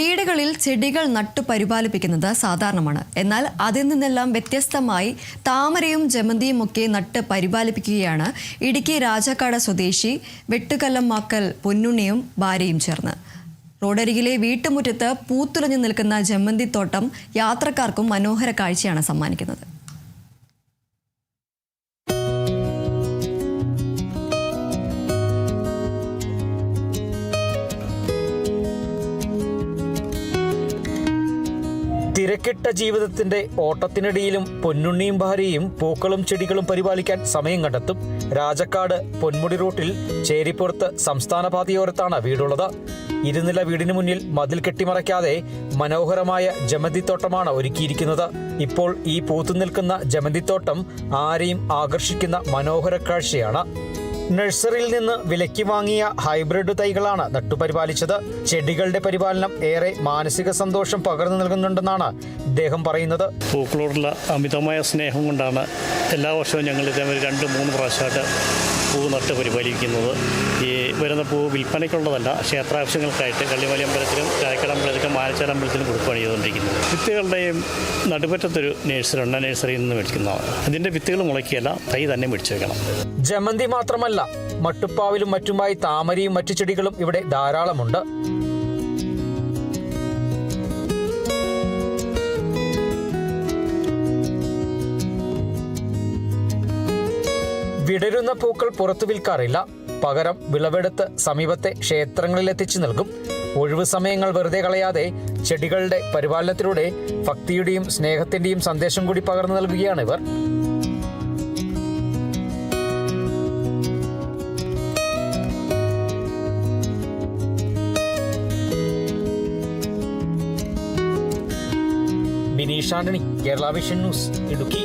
വീടുകളിൽ ചെടികൾ നട്ടു പരിപാലിപ്പിക്കുന്നത് സാധാരണമാണ്. എന്നാൽ അതിൽ നിന്നെല്ലാം വ്യത്യസ്തമായി താമരയും ജമന്തിയും ഒക്കെ നട്ട് പരിപാലിപ്പിക്കുകയാണ് ഇടുക്കി രാജാക്കാട് സ്വദേശി വെട്ടുകല്ലമാക്കൽ പൊന്നുണ്ണിയും ഭാര്യയും ചേർന്ന്. റോഡരികിലെ വീട്ടുമുറ്റത്ത് പൂത്തുലഞ്ഞു നിൽക്കുന്ന ജമന്തിത്തോട്ടം യാത്രക്കാർക്കും മനോഹര കാഴ്ചയാണ് സമ്മാനിക്കുന്നത്. തിരക്കിട്ട ജീവിതത്തിന്റെ ഓട്ടത്തിനിടയിലും പൊന്നുണ്ണിയും ഭാര്യയും പൂക്കളും ചെടികളും പരിപാലിക്കാൻ സമയം കണ്ടെത്തും. രാജാക്കാട് പൊന്മുടി റൂട്ടിൽ ചേരിപ്പുറത്ത് സംസ്ഥാന പാതയോരത്താണ് വീടുള്ളത്. ഇരുനില വീടിന് മുന്നിൽ മതിൽ കെട്ടിമറയ്ക്കാതെ മനോഹരമായ ജമന്തിത്തോട്ടമാണ് ഒരുക്കിയിരിക്കുന്നത്. ഇപ്പോൾ ഈ പൂത്തുനിൽക്കുന്ന ജമന്തിത്തോട്ടം ആരെയും ആകർഷിക്കുന്ന മനോഹര കാഴ്ചയാണ്. നഴ്സറിയിൽ നിന്ന് വിലയ്ക്ക് വാങ്ങിയ ഹൈബ്രിഡ് തൈകളാണ് നട്ടുപരിപാലിച്ചത്. ചെടികളുടെ പരിപാലനം ഏറെ മാനസിക സന്തോഷം പകർന്നു നൽകുന്നുണ്ടെന്നാണ് ഇദ്ദേഹം പറയുന്നത്. പൂക്കളോടുള്ള അമിതമായ സ്നേഹം കൊണ്ടാണ് എല്ലാ വർഷവും ഞങ്ങൾ ഇതേമാതിരി 2-3 പ്രാവശ്യമായിട്ട് പൂ നട്ട് പരിപാലിക്കുന്നത്. ഈ വരുന്ന പൂ വിൽപ്പനയ്ക്കുള്ളതല്ല, ക്ഷേത്രാവശ്യങ്ങൾക്കായിട്ട് കള്ളിമല അമ്പലത്തിലും രായക്കാട് അമ്പലത്തിലും മാനച്ചാൽ അമ്പലത്തിലും കൊടുക്കുകയാണ് ചെയ്തുകൊണ്ടിരിക്കുന്നത്. വിത്തുകളുടെയും നടുപറ്റത്തൊരു നഴ്സറിയുണ്ട്, നഴ്സറിയിൽ നിന്ന് മേടിക്കുന്നതാണ്. അതിൻ്റെ വിത്തുകൾ മുളയ്ക്കുകയല്ല, തൈ തന്നെ മേടിച്ചു വെക്കണം. ജമന്തി മാത്രമല്ല, മട്ടുപ്പാവിലും മറ്റുമായി താമരയും മറ്റു ചെടികളും ഇവിടെ ധാരാളമുണ്ട്. വിടരുന്ന പൂക്കൾ പുറത്തു വിൽക്കാറില്ല. പകരം വിളവെടുത്ത് സമീപത്തെ ക്ഷേത്രങ്ങളിലെത്തിച്ചു നൽകും. ഒഴിവു സമയങ്ങൾ വെറുതെ കളയാതെ ചെടികളുടെ പരിപാലനത്തിലൂടെ ഭക്തിയുടെയും സ്നേഹത്തിന്റെയും സന്ദേശം കൂടി പകർന്നു നൽകുകയാണ് ഇവർ. Bineesh Antony, Kerala vision news, Idukki.